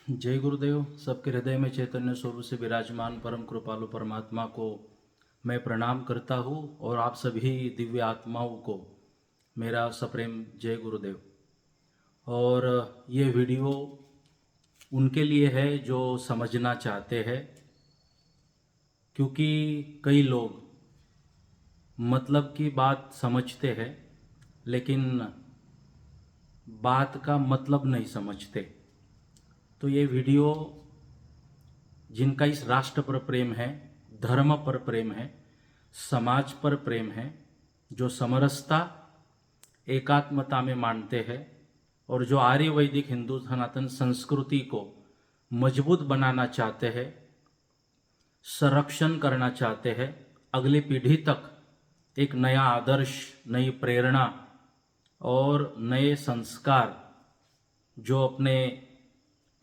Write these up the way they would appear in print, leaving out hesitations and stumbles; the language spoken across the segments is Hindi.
जय गुरुदेव। सबके हृदय में चैतन्य स्वरूप से विराजमान परम कृपालु परमात्मा को मैं प्रणाम करता हूँ और आप सभी दिव्य आत्माओं को मेरा सप्रेम जय गुरुदेव। और ये वीडियो उनके लिए है जो समझना चाहते हैं, क्योंकि कई लोग मतलब की बात समझते हैं लेकिन बात का मतलब नहीं समझते। तो ये वीडियो जिनका इस राष्ट्र पर प्रेम है, धर्म पर प्रेम है, समाज पर प्रेम है, जो समरसता एकात्मता में मानते हैं और जो आर्य वैदिक हिंदू सनातन संस्कृति को मजबूत बनाना चाहते हैं, संरक्षण करना चाहते हैं, अगली पीढ़ी तक एक नया आदर्श, नई प्रेरणा और नए संस्कार जो अपने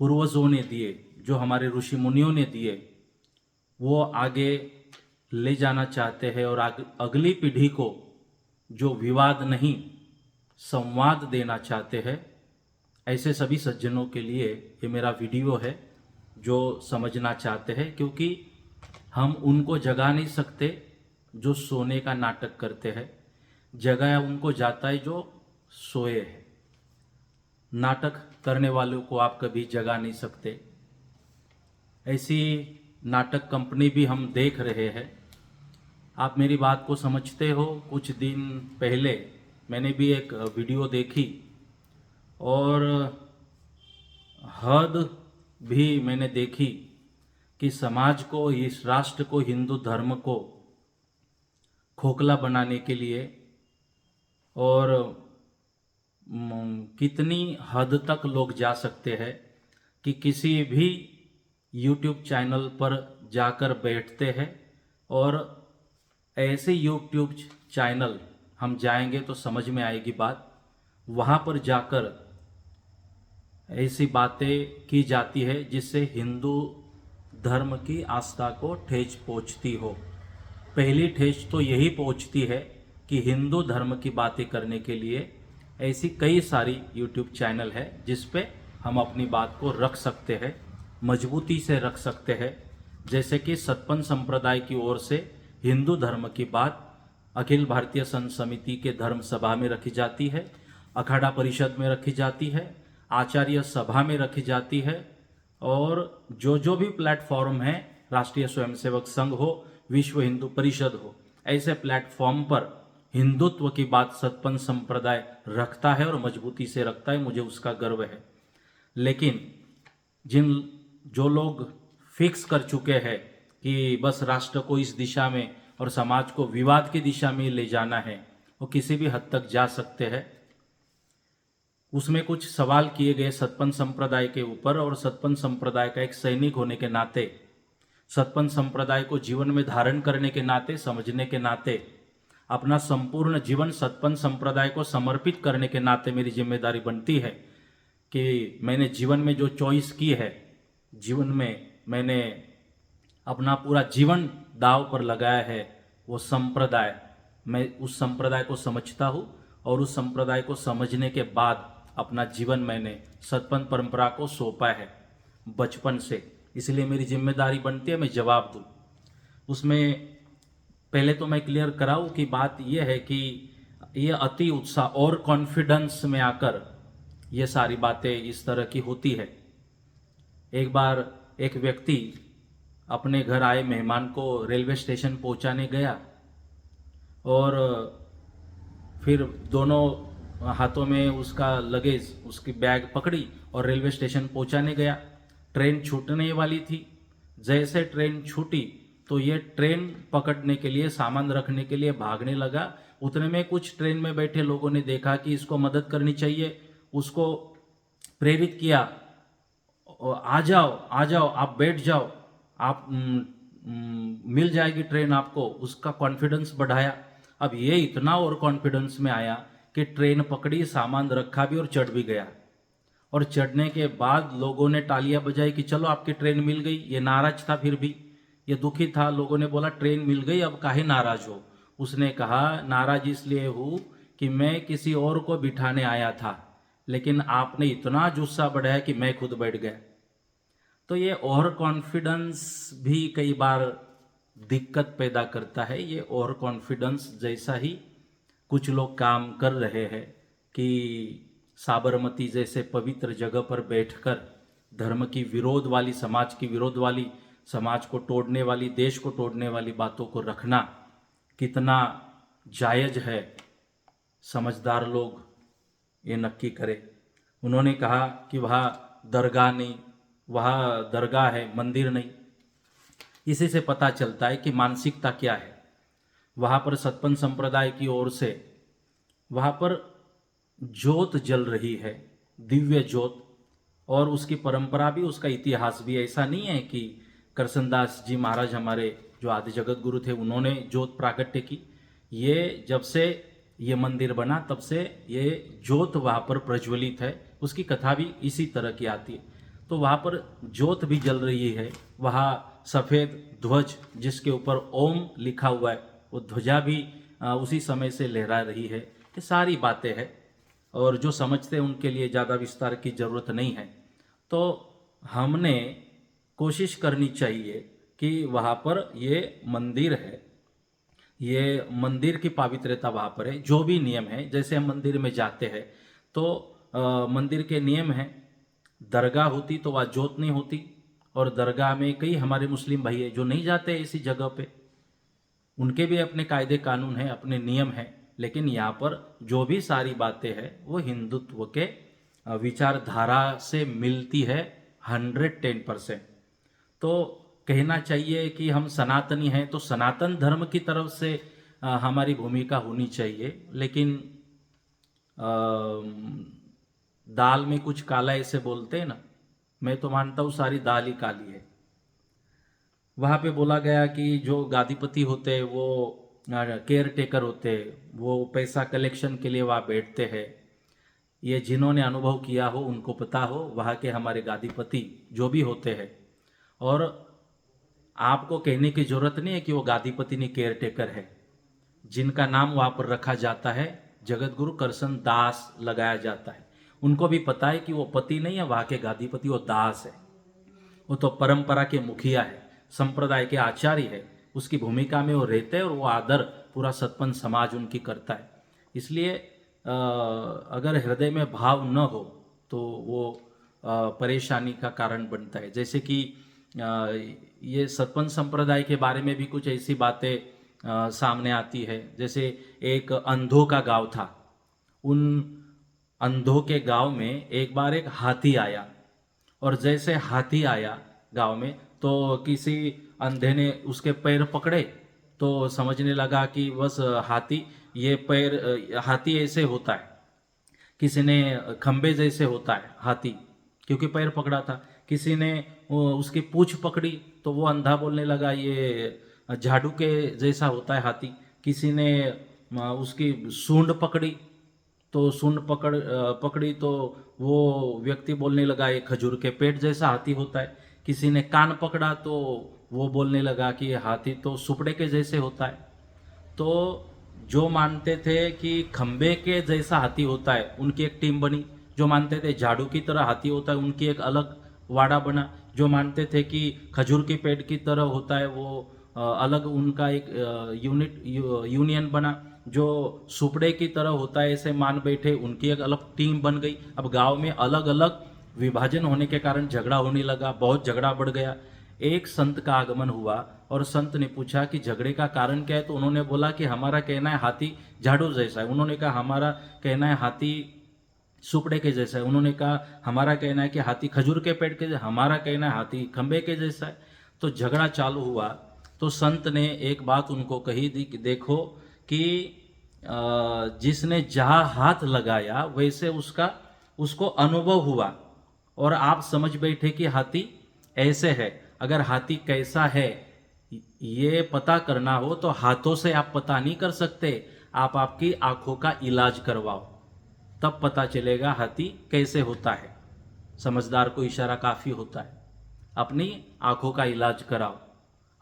पूर्वजों ने दिए, जो हमारे ऋषि मुनियों ने दिए, वो आगे ले जाना चाहते हैं और अगली पीढ़ी को जो विवाद नहीं संवाद देना चाहते हैं, ऐसे सभी सज्जनों के लिए ये मेरा वीडियो है जो समझना चाहते हैं। क्योंकि हम उनको जगा नहीं सकते जो सोने का नाटक करते हैं, जगाया उनको जाता है जो सोए हैं। नाटक करने वालों को आप कभी जगा नहीं सकते। ऐसी नाटक कंपनी भी हम देख रहे हैं। आप मेरी बात को समझते हो। कुछ दिन पहले मैंने भी एक वीडियो देखी और हद भी मैंने देखी कि समाज को, इस राष्ट्र को, हिंदू धर्म को खोखला बनाने के लिए और कितनी हद तक लोग जा सकते हैं कि किसी भी YouTube चैनल पर जाकर बैठते हैं और ऐसे YouTube चैनल हम जाएंगे तो समझ में आएगी बात। वहाँ पर जाकर ऐसी बातें की जाती है जिससे हिंदू धर्म की आस्था को ठेस पहुँचती हो। पहली ठेस तो यही पहुँचती है कि हिंदू धर्म की बातें करने के लिए ऐसी कई सारी YouTube चैनल है जिस पे हम अपनी बात को रख सकते हैं, मजबूती से रख सकते हैं। जैसे कि सतपंथ संप्रदाय की ओर से हिंदू धर्म की बात अखिल भारतीय संत समिति के धर्म सभा में रखी जाती है, अखाड़ा परिषद में रखी जाती है, आचार्य सभा में रखी जाती है, और जो भी प्लेटफॉर्म है, राष्ट्रीय स्वयंसेवक संघ हो, विश्व हिंदू परिषद हो, ऐसे प्लेटफॉर्म पर हिंदुत्व की बात सतपंथ संप्रदाय रखता है और मजबूती से रखता है। मुझे उसका गर्व है। लेकिन जो लोग फिक्स कर चुके हैं कि बस राष्ट्र को इस दिशा में और समाज को विवाद की दिशा में ले जाना है, वो किसी भी हद तक जा सकते हैं। उसमें कुछ सवाल किए गए सतपंथ संप्रदाय के ऊपर, और सतपंथ संप्रदाय का एक सैनिक होने के नाते, सतपंथ संप्रदाय को जीवन में धारण करने के नाते, समझने के नाते, अपना संपूर्ण जीवन सतपंथ संप्रदाय को समर्पित करने के नाते मेरी जिम्मेदारी बनती है कि मैंने जीवन में जो चॉइस की है, जीवन में मैंने अपना पूरा जीवन दांव पर लगाया है, वो संप्रदाय, मैं उस संप्रदाय को समझता हूँ और उस संप्रदाय को समझने के बाद अपना जीवन मैंने सतपंथ परंपरा को सौंपा है बचपन से। इसलिए मेरी जिम्मेदारी बनती है मैं जवाब दूँ। उसमें पहले तो मैं क्लियर कराऊं कि बात यह है कि ये अति उत्साह और कॉन्फिडेंस में आकर ये सारी बातें इस तरह की होती है। एक बार एक व्यक्ति अपने घर आए मेहमान को रेलवे स्टेशन पहुंचाने गया और फिर दोनों हाथों में उसका लगेज, उसकी बैग पकड़ी और रेलवे स्टेशन पहुंचाने गया। ट्रेन छूटने वाली थी। जैसे ट्रेन छूटी तो ये ट्रेन पकड़ने के लिए, सामान रखने के लिए भागने लगा। उतने में कुछ ट्रेन में बैठे लोगों ने देखा कि इसको मदद करनी चाहिए, उसको प्रेरित किया, आ जाओ आ जाओ, आप बैठ जाओ, आप मिल जाएगी ट्रेन आपको। उसका कॉन्फिडेंस बढ़ाया। अब ये इतना और कॉन्फिडेंस में आया कि ट्रेन पकड़ी, सामान रखा भी और चढ़ भी गया। और चढ़ने के बाद लोगों ने तालियां बजाई कि चलो आपकी ट्रेन मिल गई। ये नाराज था, फिर भी ये दुखी था। लोगों ने बोला ट्रेन मिल गई, अब काहे नाराज हो। उसने कहा नाराज इसलिए हूँ कि मैं किसी और को बिठाने आया था, लेकिन आपने इतना जुस्सा बढ़ाया कि मैं खुद बैठ गया। तो ये ओवर कॉन्फिडेंस भी कई बार दिक्कत पैदा करता है। ये ओवर कॉन्फिडेंस जैसा ही कुछ लोग काम कर रहे हैं कि साबरमती जैसे पवित्र जगह पर बैठकर धर्म की विरोध वाली, समाज की विरोध वाली, समाज को तोड़ने वाली, देश को तोड़ने वाली बातों को रखना कितना जायज है, समझदार लोग ये नक्की करें। उन्होंने कहा कि वहाँ दरगाह नहीं, वहाँ दरगाह है, मंदिर नहीं। इसी से पता चलता है कि मानसिकता क्या है। वहाँ पर सतपंथ संप्रदाय की ओर से वहाँ पर ज्योत जल रही है, दिव्य ज्योत, और उसकी परंपरा भी, उसका इतिहास भी। ऐसा नहीं है कि करसनदास जी महाराज हमारे जो आदि जगत गुरु थे उन्होंने ज्योत प्राकट्य की। ये जब से ये मंदिर बना तब से ये ज्योत वहाँ पर प्रज्वलित है। उसकी कथा भी इसी तरह की आती है। तो वहाँ पर ज्योत भी जल रही है। वहाँ सफ़ेद ध्वज जिसके ऊपर ओम लिखा हुआ है, वो ध्वजा भी उसी समय से लहरा रही है। ये सारी बातें हैं और जो समझते हैं उनके लिए ज़्यादा विस्तार की ज़रूरत नहीं है। तो हमने कोशिश करनी चाहिए कि वहाँ पर ये मंदिर है, ये मंदिर की पवित्रता वहाँ पर है। जो भी नियम है, जैसे हम मंदिर में जाते हैं तो मंदिर के नियम हैं। दरगाह होती तो वहाँ जोत नहीं होती, और दरगाह में कई हमारे मुस्लिम भाई है जो नहीं जाते इसी जगह पे, उनके भी अपने कायदे कानून हैं, अपने नियम हैं। लेकिन यहाँ पर जो भी सारी बातें हैं वो हिंदुत्व के विचारधारा से मिलती है 110%। तो कहना चाहिए कि हम सनातनी हैं तो सनातन धर्म की तरफ से हमारी भूमिका होनी चाहिए। लेकिन दाल में कुछ काला ऐसे बोलते हैं ना, मैं तो मानता हूँ सारी दाल ही काली है। वहाँ पे बोला गया कि जो गादीपति होते हैं वो केयर टेकर होते हैं, वो पैसा कलेक्शन के लिए वहाँ बैठते हैं। ये जिन्होंने अनुभव किया हो उनको पता हो, वहाँ के हमारे गादीपति जो भी होते हैं। और आपको कहने की जरूरत नहीं है कि वो गादीपति नहीं, केयर टेकर है। जिनका नाम वहाँ पर रखा जाता है जगत गुरु करसन दास लगाया जाता है, उनको भी पता है कि वो पति नहीं है वहाँ के गादीपति, वो दास है। वो तो परंपरा के मुखिया है, संप्रदाय के आचार्य है, उसकी भूमिका में वो रहते हैं और वो आदर पूरा सतपंथ समाज उनकी करता है। इसलिए अगर हृदय में भाव न हो तो वो परेशानी का कारण बनता है। जैसे कि ये सतपंथ संप्रदाय के बारे में भी कुछ ऐसी बातें सामने आती है। जैसे एक अंधों का गांव था, उन अंधों के गांव में एक बार एक हाथी आया, और जैसे हाथी आया गांव में तो किसी अंधे ने उसके पैर पकड़े तो समझने लगा कि बस हाथी, ये पैर हाथी ऐसे होता है। किसी ने खंबे जैसे होता है हाथी, क्योंकि पैर पकड़ा था। किसी ने उसकी पूंछ पकड़ी तो वो अंधा बोलने लगा ये झाड़ू के जैसा होता है हाथी। किसी ने उसकी सूंड पकड़ी तो सूंड पकड़ी तो वो व्यक्ति बोलने लगा ये खजूर के पेट जैसा हाथी होता है। किसी ने कान पकड़ा तो वो बोलने लगा कि ये हाथी तो सुपड़े के जैसे होता है। तो जो मानते थे कि खंबे के जैसा हाथी होता है उनकी एक टीम बनी, जो मानते थे झाड़ू की तरह हाथी होता है उनकी एक अलग वाड़ा बना, जो मानते थे कि खजूर के पेड़ की तरह होता है वो अलग उनका एक यूनियन बना, जो सुपड़े की तरह होता है ऐसे मान बैठे उनकी एक अलग टीम बन गई। अब गांव में अलग अलग विभाजन होने के कारण झगड़ा होने लगा, बहुत झगड़ा बढ़ गया। एक संत का आगमन हुआ और संत ने पूछा कि झगड़े का कारण क्या है। तो उन्होंने बोला कि हमारा कहना है हाथी झाड़ू जैसा है। उन्होंने कहा हमारा कहना है हाथी सुपड़े के जैसा है। उन्होंने कहा हमारा कहना है कि हाथी खजूर के पेड़ के, हमारा कहना है हाथी खंबे के जैसा है। तो झगड़ा चालू हुआ तो संत ने एक बात उनको कही थी कि देखो कि जिसने जहाँ हाथ लगाया वैसे उसको अनुभव हुआ, और आप समझ बैठे कि हाथी ऐसे है। अगर हाथी कैसा है ये पता करना हो तो हाथों से आप पता नहीं कर सकते, आप आपकी आंखों का इलाज करवाओ, तब पता चलेगा हाथी कैसे होता है। समझदार को इशारा काफ़ी होता है। अपनी आंखों का इलाज कराओ।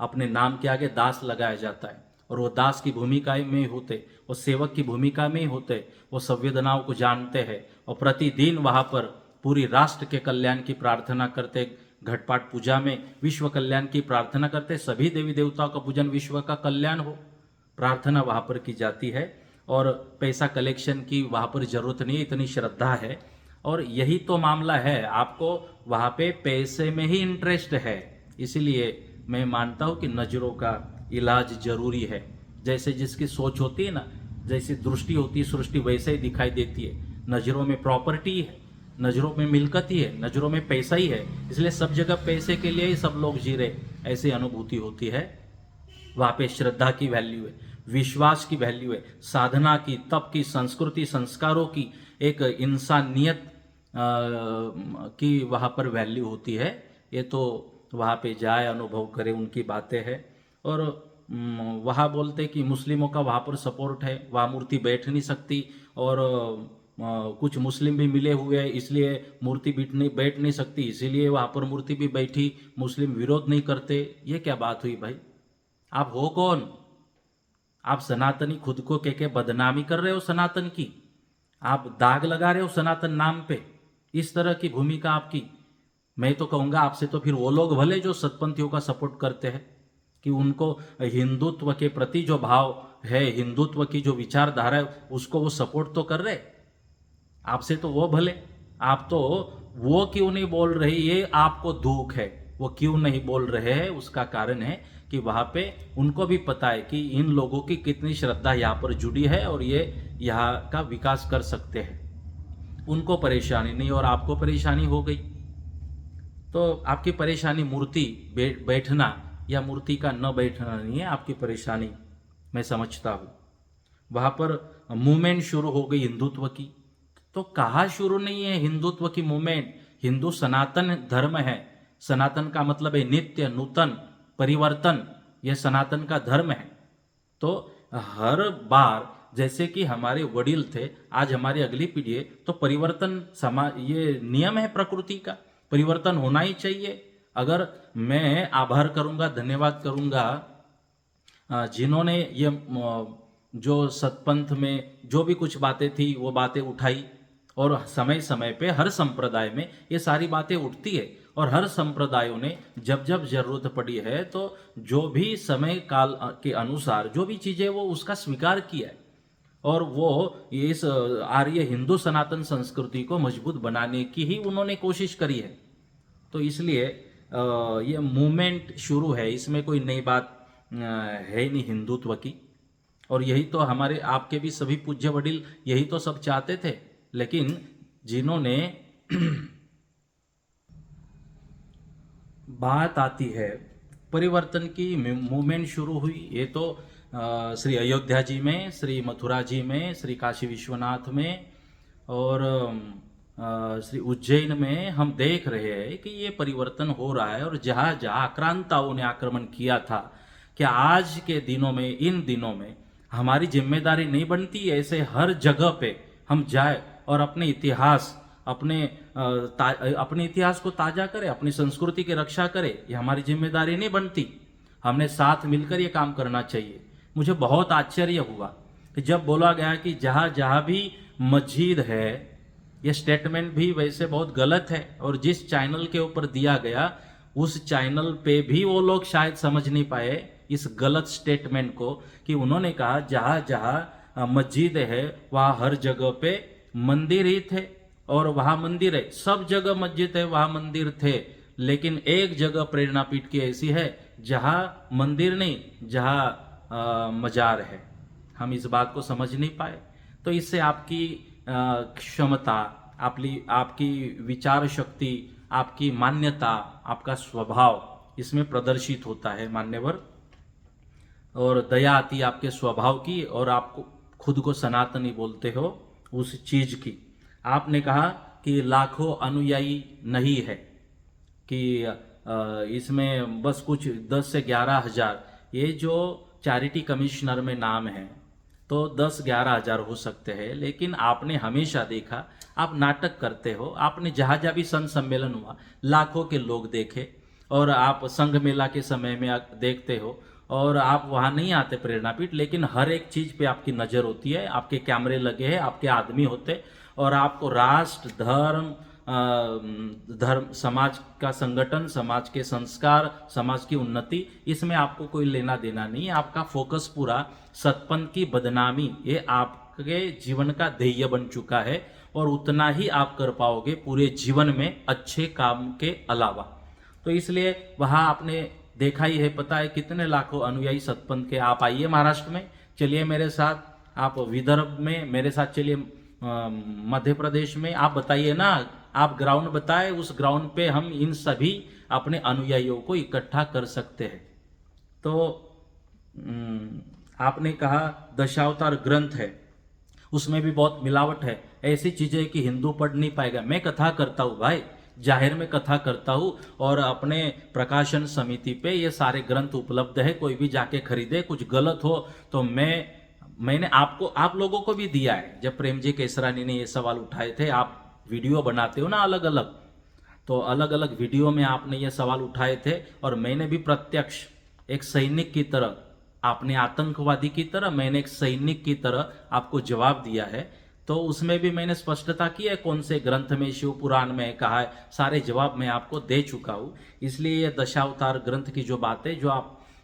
अपने नाम के आगे दास लगाया जाता है और वो दास की भूमिका में होते, वो सेवक की भूमिका में होते, वो संवेदनाओं को जानते हैं और प्रतिदिन वहाँ पर पूरी राष्ट्र के कल्याण की प्रार्थना करते, घटपाट पूजा में विश्व कल्याण की प्रार्थना करते हैं। सभी देवी देवताओं का पूजन विश्व का कल्याण हो, प्रार्थना वहाँ पर की जाती है। और पैसा कलेक्शन की वहाँ पर ज़रूरत नहीं, इतनी श्रद्धा है। और यही तो मामला है, आपको वहाँ पे पैसे में ही इंटरेस्ट है। इसीलिए मैं मानता हूँ कि नज़रों का इलाज जरूरी है। जैसे जिसकी सोच होती है ना, जैसी दृष्टि होती है सृष्टि वैसे ही दिखाई देती है। नज़रों में प्रॉपर्टी है, नज़रों में मिलकत ही है, नज़रों में पैसा ही है, इसलिए सब जगह पैसे के लिए ही सब लोग जी रहे, ऐसी अनुभूति होती है। वहाँ पे श्रद्धा की वैल्यू है, विश्वास की वैल्यू है, साधना की, तप की, संस्कृति संस्कारों की, एक इंसानियत की वहाँ पर वैल्यू होती है। ये तो वहाँ पे जाए, अनुभव करे, उनकी बातें हैं। और वहाँ बोलते कि मुस्लिमों का वहाँ पर सपोर्ट है, वहाँ मूर्ति बैठ नहीं सकती। और कुछ मुस्लिम भी मिले हुए हैं, इसलिए मूर्ति बैठ नहीं सकती, इसीलिए वहाँ पर मूर्ति भी बैठी, मुस्लिम विरोध नहीं करते। ये क्या बात हुई भाई? आप हो कौन? आप सनातनी खुद को के बदनामी कर रहे हो सनातन की, आप दाग लगा रहे हो सनातन नाम पे। इस तरह की भूमिका आपकी, मैं तो कहूँगा आपसे तो फिर वो लोग भले जो सतपंथियों का सपोर्ट करते हैं, कि उनको हिंदुत्व के प्रति जो भाव है, हिंदुत्व की जो विचारधारा है, उसको वो सपोर्ट तो कर रहे। आपसे तो वो भले, आप तो वो क्यों नहीं बोल रहे, ये आपको दुख है। वो क्यों नहीं बोल रहे हैं, उसका कारण है कि वहाँ पे उनको भी पता है कि इन लोगों की कितनी श्रद्धा यहाँ पर जुड़ी है और ये यहाँ का विकास कर सकते हैं। उनको परेशानी नहीं और आपको परेशानी हो गई। तो आपकी परेशानी मूर्ति बैठना या मूर्ति का न बैठना नहीं है, आपकी परेशानी मैं समझता हूँ। वहाँ पर मूवमेंट शुरू हो गई हिंदुत्व की, तो कहाँ शुरू नहीं है हिंदुत्व की मूवमेंट? हिंदू सनातन धर्म है। सनातन का मतलब है नित्य, नूतन, परिवर्तन। यह सनातन का धर्म है। तो हर बार जैसे कि हमारे वडील थे, आज हमारी अगली पीढ़ी है, तो परिवर्तन ये नियम है प्रकृति का, परिवर्तन होना ही चाहिए। अगर मैं आभार करूंगा, धन्यवाद करूंगा जिन्होंने ये जो सतपंथ में जो भी कुछ बातें थी वो बातें उठाई, और समय समय पे हर संप्रदाय में ये सारी बातें उठती है। और हर संप्रदायों ने जब जब जरूरत पड़ी है तो जो भी समय काल के अनुसार जो भी चीज़ें वो उसका स्वीकार किया है, और वो इस आर्य हिंदू सनातन संस्कृति को मजबूत बनाने की ही उन्होंने कोशिश करी है। तो इसलिए ये मूवमेंट शुरू है, इसमें कोई नई बात है ही नहीं हिंदुत्व की। और यही तो हमारे आपके भी सभी पूज्य वडील यही तो सब चाहते थे। लेकिन जिन्होंने बात आती है परिवर्तन की, मूवमेंट शुरू हुई, ये तो श्री अयोध्या जी में, श्री मथुरा जी में, श्री काशी विश्वनाथ में और श्री उज्जैन में हम देख रहे हैं कि ये परिवर्तन हो रहा है। और जहाँ जहाँ आक्रांताओं ने आक्रमण किया था, क्या आज के दिनों में, इन दिनों में हमारी जिम्मेदारी नहीं बनती ऐसे हर जगह पे हम जाए और अपने इतिहास, अपने इतिहास को ताजा करें, अपनी संस्कृति की रक्षा करें? ये हमारी जिम्मेदारी नहीं बनती? हमने साथ मिलकर ये काम करना चाहिए। मुझे बहुत आश्चर्य हुआ कि जब बोला गया कि जहाँ जहाँ भी मस्जिद है, ये स्टेटमेंट भी वैसे बहुत गलत है, और जिस चैनल के ऊपर दिया गया उस चैनल पे भी वो लोग शायद समझ नहीं पाए इस गलत स्टेटमेंट को, कि उन्होंने कहा जहाँ जहाँ मस्जिद है वहाँ हर जगह पे मंदिर ही थे, और वहाँ मंदिर है, सब जगह मस्जिद है वहाँ मंदिर थे। लेकिन एक जगह प्रेरणा पीठ की ऐसी है जहाँ मंदिर नहीं, जहाँ मजार है। हम इस बात को समझ नहीं पाए। तो इससे आपकी क्षमता, आपकी विचार शक्ति, आपकी मान्यता, आपका स्वभाव इसमें प्रदर्शित होता है मान्यवर। और दया आती है आपके स्वभाव की, और आपको खुद को सनातनी बोलते हो उस चीज की। आपने कहा कि लाखों अनुयायी नहीं है, कि इसमें बस कुछ 10 से 11 हजार, ये जो चैरिटी कमिश्नर में नाम है तो 10-11 हजार हो सकते हैं। लेकिन आपने हमेशा देखा, आप नाटक करते हो, आपने जहाँ जहाँ भी संत सम्मेलन हुआ लाखों के लोग देखे, और आप संघ मेला के समय में देखते हो, और आप वहाँ नहीं आते प्रेरणापीठ, लेकिन हर एक चीज़ पे आपकी नज़र होती है, आपके कैमरे लगे हैं, आपके आदमी होते, और आपको राष्ट्र, धर्म, धर्म, समाज का संगठन, समाज के संस्कार, समाज की उन्नति, इसमें आपको कोई लेना देना नहीं है। आपका फोकस पूरा सतपंथ की बदनामी, ये आपके जीवन का ध्येय बन चुका है और उतना ही आप कर पाओगे पूरे जीवन में अच्छे काम के अलावा। तो इसलिए वहाँ आपने देखा ही है, पता है कितने लाखों अनुयायी सतपंथ के। आप आइए महाराष्ट्र में, चलिए मेरे साथ, आप विदर्भ में मेरे साथ चलिए, मध्य प्रदेश में, आप बताइए ना, आप ग्राउंड बताए, उस ग्राउंड पे हम इन सभी अपने अनुयायियों को इकट्ठा कर सकते हैं। तो आपने कहा दशावतार ग्रंथ है, उसमें भी बहुत मिलावट है, ऐसी चीजें कि हिंदू पढ़ नहीं पाएगा। मैं कथा करता हूँ भाई, जाहिर में कथा करता हूँ, और अपने प्रकाशन समिति पे ये सारे ग्रंथ उपलब्ध है, कोई भी जाके खरीदे। कुछ गलत हो तो मैंने आप लोगों को भी दिया है। जब प्रेम जी केसरानी ने ये सवाल उठाए थे, आप वीडियो बनाते हो ना अलग अलग, तो अलग अलग वीडियो में आपने ये सवाल उठाए थे, और मैंने भी प्रत्यक्ष एक सैनिक की तरह, आपने आतंकवादी की तरह, मैंने एक सैनिक की तरह आपको जवाब दिया है। तो उसमें भी मैंने स्पष्टता की है कौन से ग्रंथ में, शिव पुराण में कहा है, सारे जवाब मैं आपको दे चुका हूँ। इसलिए ये दशावतार ग्रंथ की जो बातें,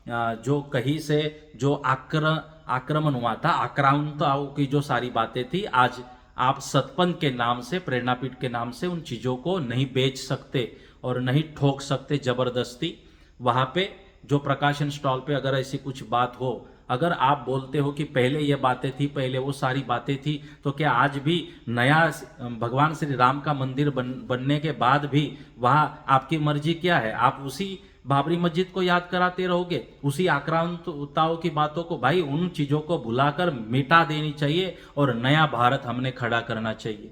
जो कहीं से जो आक्रमण हुआ था, आक्रांताओं की जो सारी बातें थी, आज आप सतपंथ के नाम से, प्रेरणापीठ के नाम से उन चीज़ों को नहीं बेच सकते और नहीं ठोक सकते जबरदस्ती। वहाँ पे जो प्रकाशन स्टॉल पे अगर ऐसी कुछ बात हो, अगर आप बोलते हो कि पहले ये बातें थी, पहले वो सारी बातें थी, तो क्या आज भी नया भगवान श्री राम का मंदिर बनने के बाद भी वहाँ आपकी मर्जी क्या है? आप उसी बाबरी मस्जिद को याद कराते रहोगे, उसी आक्रांताओं की बातों को? भाई उन चीज़ों को भुलाकर मिटा देनी चाहिए और नया भारत हमने खड़ा करना चाहिए।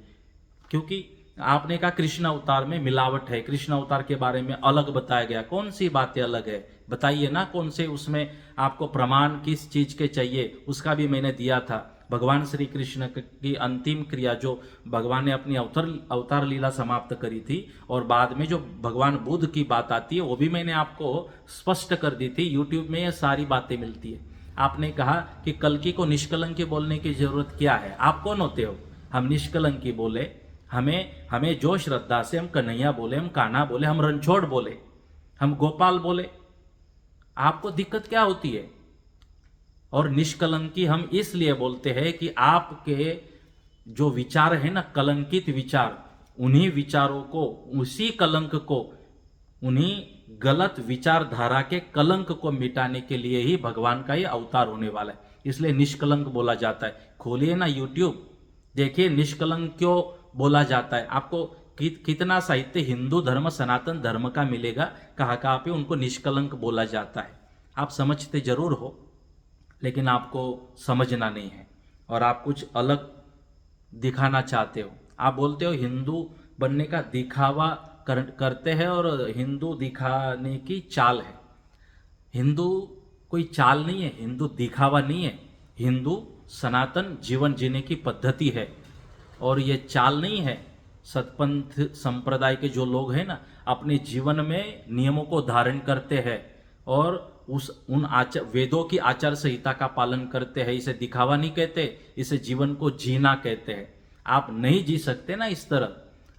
क्योंकि आपने कहा कृष्ण अवतार में मिलावट है, कृष्ण अवतार के बारे में अलग बताया गया, कौन सी बातें अलग है बताइए ना, कौन से उसमें आपको प्रमाण किस चीज के चाहिए, उसका भी मैंने दिया था। भगवान श्री कृष्ण की अंतिम क्रिया, जो भगवान ने अपनी अवतार लीला समाप्त करी थी, और बाद में जो भगवान बुद्ध की बात आती है, वो भी मैंने आपको स्पष्ट कर दी थी। यूट्यूब में ये सारी बातें मिलती है। आपने कहा कि कल्कि को निष्कलंकी बोलने की जरूरत क्या है? आप कौन होते हो हम निष्कलंकी बोले? हमें जो श्रद्धा से हम कन्हैया बोले, हम कान्हा बोले, हम रणछोड़ बोले, हम गोपाल बोले, आपको दिक्कत क्या होती है? और निष्कलंकी हम इसलिए बोलते हैं कि आपके जो विचार है ना, कलंकित विचार, उन्हीं विचारों को, उसी कलंक को, उन्हीं गलत विचारधारा के कलंक को मिटाने के लिए ही भगवान का ये अवतार होने वाला है। इसलिए निष्कलंक बोला जाता है। खोलिए ना यूट्यूब, देखिए निष्कलंक क्यों बोला जाता है। आपको कितना साहित्य हिंदू धर्म, सनातन धर्म का मिलेगा, कहाँ कहाँ पे उनको निष्कलंक बोला जाता है। आप समझते जरूर हो, लेकिन आपको समझना नहीं है और आप कुछ अलग दिखाना चाहते हो। आप बोलते हो हिंदू बनने का दिखावा करते हैं, और हिंदू दिखाने की चाल है। हिंदू कोई चाल नहीं है, हिंदू दिखावा नहीं है, हिंदू सनातन जीवन जीने की पद्धति है, और ये चाल नहीं है। सतपंथ संप्रदाय के जो लोग हैं ना, अपने जीवन में नियमों को धारण करते हैं और उन वेदों की आचार संहिता का पालन करते हैं। इसे दिखावा नहीं कहते, इसे जीवन को जीना कहते हैं। आप नहीं जी सकते ना इस तरह,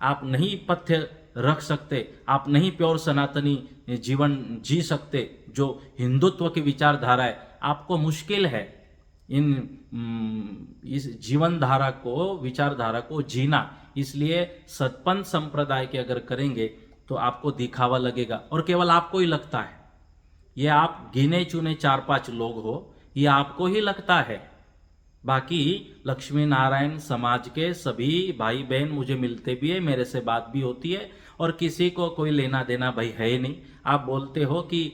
आप नहीं पथ्य रख सकते, आप नहीं प्योर सनातनी जीवन जी सकते जो हिंदुत्व की विचारधारा है। आपको मुश्किल है इस जीवन धारा को, विचारधारा को जीना। इसलिए सतपंथ संप्रदाय के अगर करेंगे तो आपको दिखावा लगेगा, और केवल आपको ही लगता है। ये आप गिने चुने 4-5 लोग हो, ये आपको ही लगता है। बाकी लक्ष्मी नारायण समाज के सभी भाई बहन मुझे मिलते भी है, मेरे से बात भी होती है, और किसी को कोई लेना देना भाई है ही नहीं। आप बोलते हो कि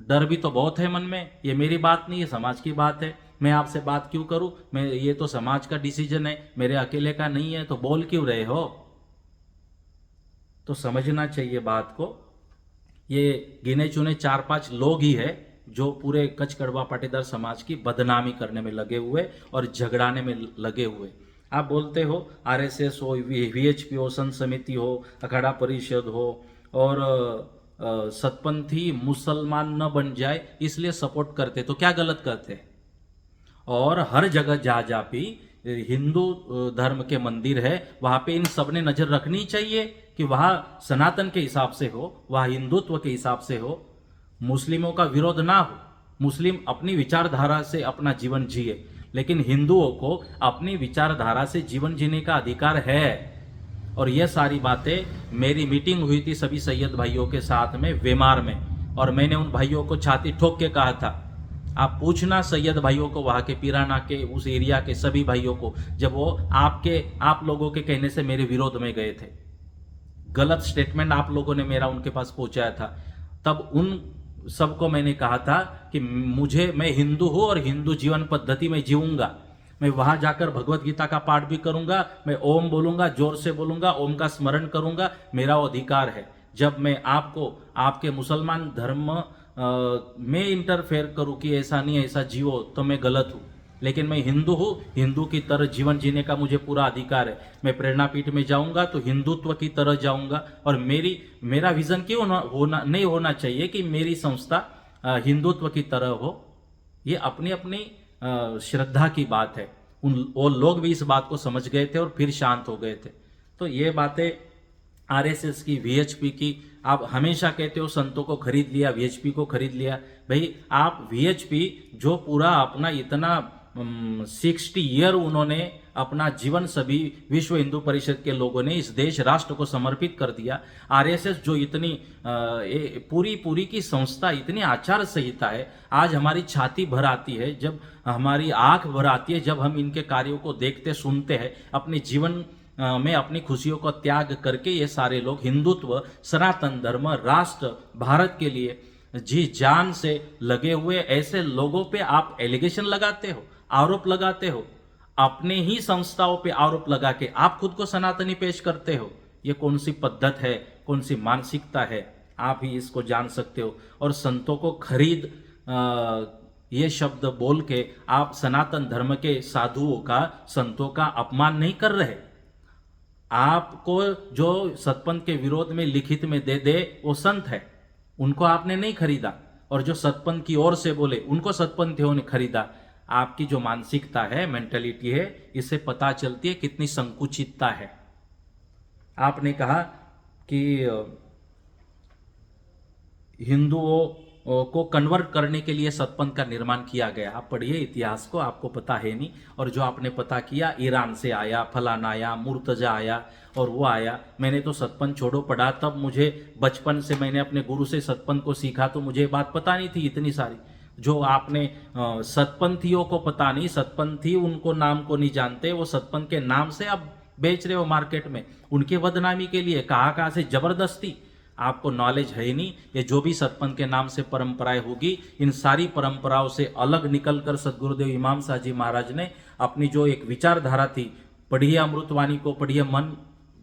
डर भी तो बहुत है मन में, ये मेरी बात नहीं है, समाज की बात है, मैं आपसे बात क्यों करूं, मैं ये तो समाज का डिसीजन है, मेरे अकेले का नहीं है, तो बोल क्यों रहे हो? तो समझना चाहिए बात को। ये गिने चुने 4-5 लोग ही है जो पूरे कच्छ कड़वा पाटीदार समाज की बदनामी करने में लगे हुए और झगड़ाने में लगे हुए। आप बोलते हो आरएसएस हो, वीएचपी हो, संत समिति हो, अखाड़ा परिषद हो, और सतपंथी मुसलमान न बन जाए इसलिए सपोर्ट करते, तो क्या गलत करते? और हर जगह जा भी हिंदू धर्म के मंदिर है, वहाँ पे इन सब ने नज़र रखनी चाहिए कि वहाँ सनातन के हिसाब से हो, वहाँ हिंदुत्व के हिसाब से हो, मुस्लिमों का विरोध ना हो, मुस्लिम अपनी विचारधारा से अपना जीवन जिए, लेकिन हिंदुओं को अपनी विचारधारा से जीवन जीने का अधिकार है। और ये सारी बातें, मेरी मीटिंग हुई थी सभी सैयद भाइयों के साथ में वेमार में, और मैंने उन भाइयों को छाती ठोक के कहा था, आप पूछना सैयद भाइयों को, वहाँ के पीराना के उस एरिया के सभी भाइयों को, जब वो आप लोगों के कहने से मेरे विरोध में गए थे, गलत स्टेटमेंट आप लोगों ने मेरा उनके पास पहुंचाया था, तब उन सबको मैंने कहा था कि मैं हिंदू हूं और हिंदू जीवन पद्धति में जीऊंगा। मैं वहां जाकर भगवत गीता का पाठ भी करूंगा, मैं ओम बोलूंगा, जोर से बोलूंगा, ओम का स्मरण करूंगा, मेरा अधिकार है। जब मैं आपको आपके मुसलमान धर्म में इंटरफेयर करूं कि ऐसा नहीं, ऐसा जियो, तो मैं गलत हूं। लेकिन मैं हिंदू हूँ, हिंदू की तरह जीवन जीने का मुझे पूरा अधिकार है। मैं प्रेरणापीठ में जाऊंगा तो हिंदुत्व की तरह जाऊंगा, और मेरा विजन क्यों नहीं होना चाहिए कि मेरी संस्था हिंदुत्व की तरह हो। ये अपनी अपनी श्रद्धा की बात है। वो लोग भी इस बात को समझ गए थे और फिर शांत हो गए थे। तो ये बातें आरएसएस की, वीएचपी की, आप हमेशा कहते हो संतों को खरीद लिया, वीएचपी को खरीद लिया। भाई आप वीएचपी जो पूरा अपना इतना 60 ईयर उन्होंने अपना जीवन सभी विश्व हिंदू परिषद के लोगों ने इस देश राष्ट्र को समर्पित कर दिया। आरएसएस जो इतनी पूरी की संस्था, इतनी आचार संहिता है, आज हमारी छाती भर आती है, जब हमारी आंख भर आती है, जब हम इनके कार्यों को देखते सुनते हैं। अपने जीवन में अपनी खुशियों को त्याग करके ये सारे लोग हिंदुत्व, सनातन धर्म, राष्ट्र, भारत के लिए जी जान से लगे हुए ऐसे लोगों पे आप एलिगेशन लगाते हो, आरोप लगाते हो, अपने ही संस्थाओं पे आरोप लगा के आप खुद को सनातनी पेश करते हो। ये कौन सी पद्धत है, कौन सी मानसिकता है, आप ही इसको जान सकते हो। और संतों को खरीद ये शब्द बोल के आप सनातन धर्म के साधुओं का, संतों का अपमान नहीं कर रहे। आपको जो सतपंथ के विरोध में लिखित में दे दे वो संत है, उनको आपने नहीं खरीदा, और जो सतपंथ की ओर से बोले उनको सतपंथियों ने खरीदा। आपकी जो मानसिकता है, मेंटालिटी है, इससे पता चलती है कितनी संकुचितता है। आपने कहा कि हिंदुओं को कन्वर्ट करने के लिए सतपंथ का निर्माण किया गया। आप पढ़िए इतिहास को, आपको पता है नहीं। और जो आपने पता किया, ईरान से आया, फलाना आया, मुर्तजा आया और वो आया। मैंने तो सतपंथ छोड़ो पढ़ा, तब मुझे बचपन से मैंने अपने गुरु से सतपंथ को सीखा, तो मुझे बात पता नहीं थी इतनी सारी जो आपने सतपंथियों को पता नहीं। सतपंथी उनको नाम को नहीं जानते, वो सतपंथ के नाम से आप बेच रहे हो मार्केट में, उनके बदनामी के लिए। कहाँ से जबरदस्ती, आपको नॉलेज है ही नहीं। ये जो भी सतपंथ के नाम से परंपराएं होगी, इन सारी परंपराओं से अलग निकलकर सदगुरुदेव इमाम साहब जी महाराज ने अपनी जो एक विचारधारा थी, पढ़िए अमृतवाणी को, पढ़िए मन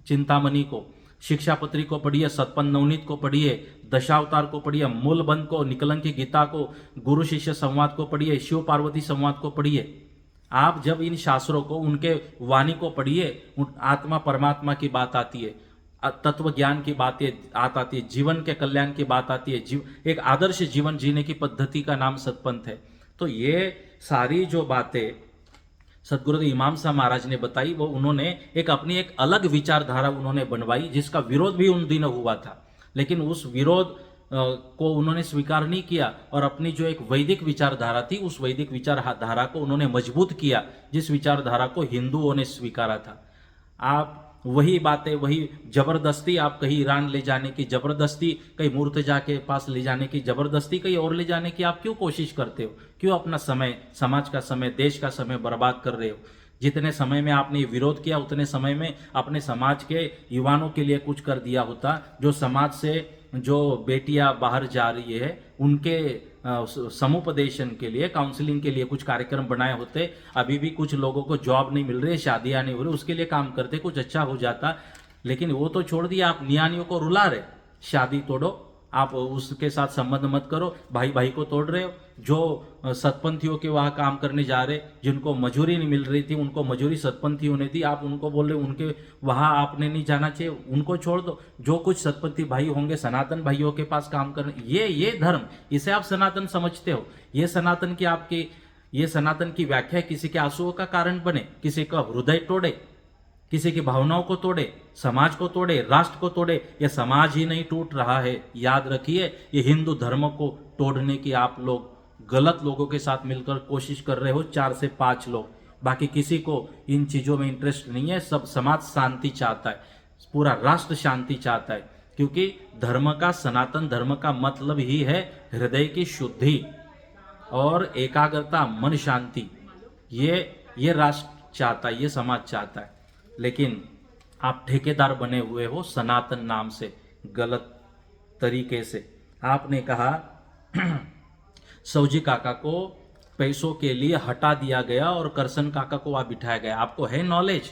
चिंतामणि को, शिक्षापत्री को पढ़िए, सतपंथ नवनीत को पढ़िए, दशावतार को पढ़िए, मूलबंध को, निकलंकी गीता को, गुरु शिष्य संवाद को पढ़िए, शिव पार्वती संवाद को पढ़िए। आप जब इन शास्त्रों को, उनके वाणी को पढ़िए, आत्मा परमात्मा की बात आती है, तत्व ज्ञान की बातें आती है, जीवन के कल्याण की बात आती है, एक आदर्श जीवन जीने की पद्धति का नाम सतपंथ है। तो ये सारी जो बातें सदगुरुदेव इमाम साहब महाराज ने बताई, वो उन्होंने अपनी एक अलग विचारधारा उन्होंने बनवाई, जिसका विरोध भी उन दिनों हुआ था। लेकिन उस विरोध को उन्होंने स्वीकार नहीं किया, और अपनी जो एक वैदिक विचारधारा थी, उस वैदिक विचारधारा को उन्होंने मजबूत किया, जिस विचारधारा को हिंदुओं ने स्वीकारा था। आप वही बातें, वही जबरदस्ती, आप कहीं ईरान ले जाने की जबरदस्ती, कहीं मुर्तजा के पास ले जाने की जबरदस्ती, कहीं और ले जाने की आप क्यों कोशिश करते हो? क्यों अपना समय, समाज का समय, देश का समय बर्बाद कर रहे हो? जितने समय में आपने विरोध किया, उतने समय में अपने समाज के युवाओं के लिए कुछ कर दिया होता। जो समाज से जो बेटियां बाहर जा रही है, उनके समुपदेशन के लिए, काउंसलिंग के लिए कुछ कार्यक्रम बनाए होते। अभी भी कुछ लोगों को जॉब नहीं मिल रही, शादियां नहीं हो रही, उसके लिए काम करते, कुछ अच्छा हो जाता। लेकिन वो तो छोड़ दिया, आप नियानियों को रुला रहे, शादी तोड़ो, आप उसके साथ संबंध मत करो, भाई भाई को तोड़ रहे हो। जो सतपंथियों के वहाँ काम करने जा रहे, जिनको मजूरी नहीं मिल रही थी, उनको मजूरी सतपंथियों ने दी, आप उनको बोल रहे उनके वहाँ आपने नहीं जाना चाहिए, उनको छोड़ दो। जो कुछ सतपंथी भाई होंगे सनातन भाइयों के पास काम करने, ये धर्म, इसे आप सनातन समझते हो। ये सनातन की आपकी ये सनातन की व्याख्या है किसी के आंसुओं का कारण बने, किसी का हृदय तोड़े, किसी की भावनाओं को तोड़े, समाज को तोड़े, राष्ट्र को तोड़े। ये समाज ही नहीं टूट रहा है, याद रखिए, ये हिंदू धर्म को तोड़ने की आप लोग गलत लोगों के साथ मिलकर कोशिश कर रहे हो, 4 से 5 लोग। बाकी किसी को इन चीज़ों में इंटरेस्ट नहीं है। सब समाज शांति चाहता है, पूरा राष्ट्र शांति चाहता है, क्योंकि धर्म का, सनातन धर्म का मतलब ही है हृदय की शुद्धि और एकाग्रता, मन शांति। ये राष्ट्र चाहता है, ये समाज चाहता है। लेकिन आप ठेकेदार बने हुए हो सनातन नाम से, गलत तरीके से। आपने कहा सौजी काका को पैसों के लिए हटा दिया गया और करसन काका को वहां बिठाया गया। आपको है नॉलेज?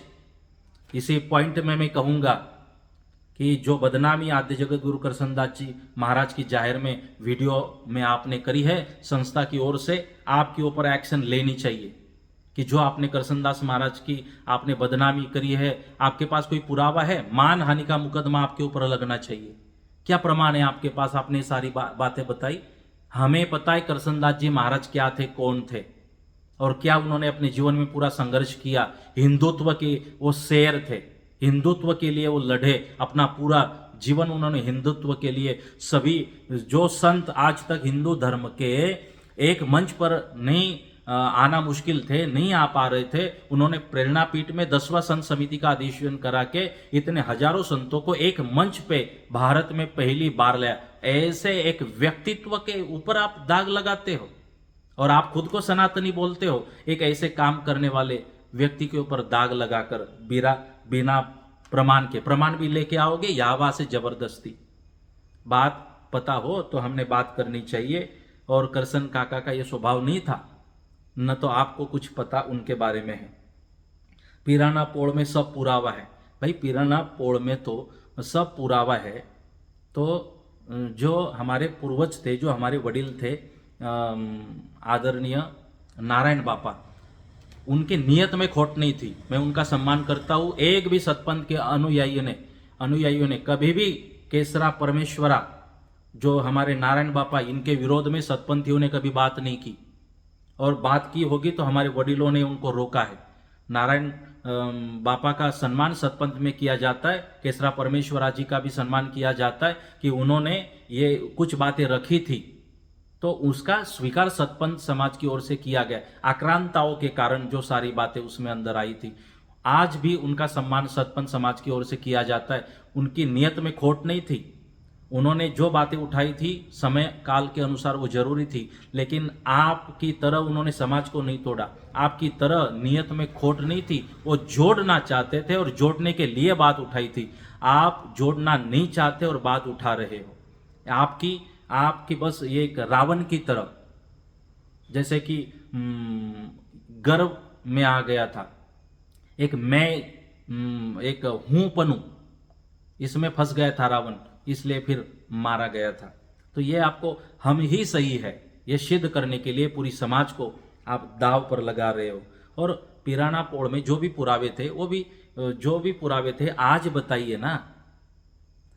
इसी पॉइंट में मैं कहूंगा कि जो बदनामी आद्य जगत गुरु करसनदास जी महाराज की जाहिर में वीडियो में आपने करी है संस्था की ओर से, आपके ऊपर एक्शन लेनी चाहिए कि जो आपने करसनदास महाराज की आपने बदनामी करी है, आपके पास कोई पुरावा है? मानहानि का मुकदमा आपके ऊपर लगना चाहिए। क्या प्रमाण है आपके पास? आपने सारी बातें बताई। हमें पता है करसनदास जी महाराज क्या थे, कौन थे और क्या उन्होंने अपने जीवन में पूरा संघर्ष किया। हिंदुत्व के वो शेर थे, हिंदुत्व के लिए वो लड़े, अपना पूरा जीवन उन्होंने हिंदुत्व के लिए। सभी जो संत आज तक हिंदू धर्म के एक मंच पर नहीं आना मुश्किल थे, नहीं आ पा रहे थे, उन्होंने प्रेरणापीठ में 10वां संत समिति का अधिवेशन करा के इतने हजारों संतों को एक मंच पे भारत में पहली बार लाया। ऐसे एक व्यक्तित्व के ऊपर आप दाग लगाते हो और आप खुद को सनातनी बोलते हो। एक ऐसे काम करने वाले व्यक्ति के ऊपर दाग लगाकर बिना प्रमाण के, प्रमाण भी लेके आओगे यावा से जबरदस्ती। बात पता हो तो हमने बात करनी चाहिए। और करसन काका का ये स्वभाव नहीं था, न तो आपको कुछ पता उनके बारे में है। पिराना पोड़ में सब पुरावा है। भाई पिराना पोड़ में तो सब पुरावा है। तो जो हमारे पूर्वज थे, जो हमारे वडील थे, आदरणीय नारायण बापा, उनकी नियत में खोट नहीं थी। मैं उनका सम्मान करता हूँ। एक भी सतपंथ के अनुयायियों ने कभी भी केसरा परमेश्वरा, जो हमारे नारायण बापा, इनके विरोध में सतपंथियों ने कभी बात नहीं की। और बात की होगी तो हमारे वडीलों ने उनको रोका है। नारायण बापा का सम्मान सतपंथ में किया जाता है, केसरा परमेश्वरा जी का भी सम्मान किया जाता है कि उन्होंने ये कुछ बातें रखी थी, तो उसका स्वीकार सतपंथ समाज की ओर से किया गया। आक्रांताओं के कारण जो सारी बातें उसमें अंदर आई थी, आज भी उनका सम्मान सतपंथ समाज की ओर से किया जाता है। उनकी नियत में खोट नहीं थी। उन्होंने जो बातें उठाई थी समय काल के अनुसार वो जरूरी थी, लेकिन आपकी तरह उन्होंने समाज को नहीं तोड़ा। आपकी तरह नियत में खोट नहीं थी, वो जोड़ना चाहते थे और जोड़ने के लिए बात उठाई थी। आप जोड़ना नहीं चाहते और बात उठा रहे हो। आपकी बस ये एक रावण की तरह, जैसे कि गर्व में आ गया था, एक मैं एक हूं पनू, इसमें फंस गया था रावण, इसलिए फिर मारा गया था। तो ये आपको हम ही सही है ये सिद्ध करने के लिए पूरी समाज को आप दाव पर लगा रहे हो। और पिराना पोड़ में जो भी पुरावे थे, वो भी जो भी पुरावे थे आज बताइए ना।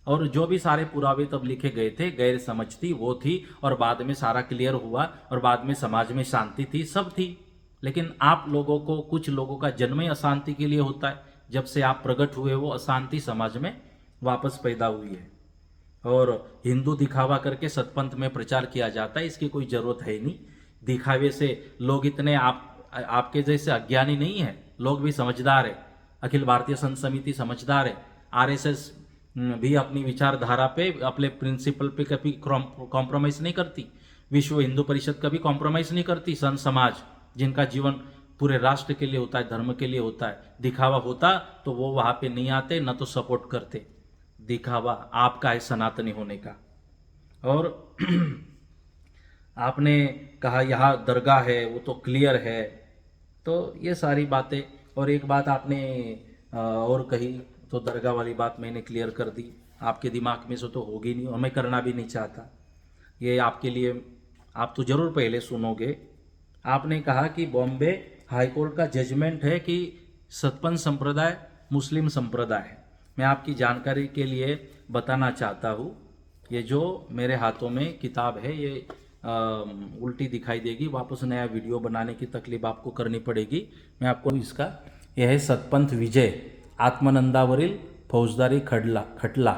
और जो भी सारे पुरावे तब लिखे गए थे, गैर समझ थी वो थी, और बाद में सारा क्लियर हुआ और बाद में समाज में शांति थी, सब थी। लेकिन आप लोगों को, कुछ लोगों का जन्म ही अशांति के लिए होता है। जब से आप प्रकट हुए वो अशांति समाज में वापस पैदा हुई है। और हिंदू दिखावा करके सतपंथ में प्रचार किया जाता है, इसकी कोई जरूरत है नहीं। दिखावे से लोग इतने आपके जैसे अज्ञानी नहीं है, लोग भी समझदार है। अखिल भारतीय संत समिति समझदार है। आरएसएस भी अपनी विचारधारा पे, अपने प्रिंसिपल पे कभी कॉम्प्रोमाइज नहीं करती। विश्व हिंदू परिषद कभी कॉम्प्रोमाइज नहीं करती। संत समाज जिनका जीवन पूरे राष्ट्र के लिए होता है, धर्म के लिए होता है, दिखावा होता तो वो वहां पे नहीं आते, न तो सपोर्ट करते। दिखावा आपका है सनातनी होने का। और आपने कहा यहाँ दरगाह है, वो तो क्लियर है। तो ये सारी बातें, और एक बात आपने और कही, तो दरगाह वाली बात मैंने क्लियर कर दी। आपके दिमाग में से तो होगी नहीं और मैं करना भी नहीं चाहता। ये आपके लिए, आप तो जरूर पहले सुनोगे। आपने कहा कि बॉम्बे हाईकोर्ट का जजमेंट है कि सतपंथ संप्रदाय मुस्लिम संप्रदाय है। मैं आपकी जानकारी के लिए बताना चाहता हूँ, ये जो मेरे हाथों में किताब है, ये उल्टी दिखाई देगी, वापस नया वीडियो बनाने की तकलीफ आपको करनी पड़ेगी। मैं आपको इसका, यह है सतपंथ विजय, आत्मानंदावरील फौजदारी खटला।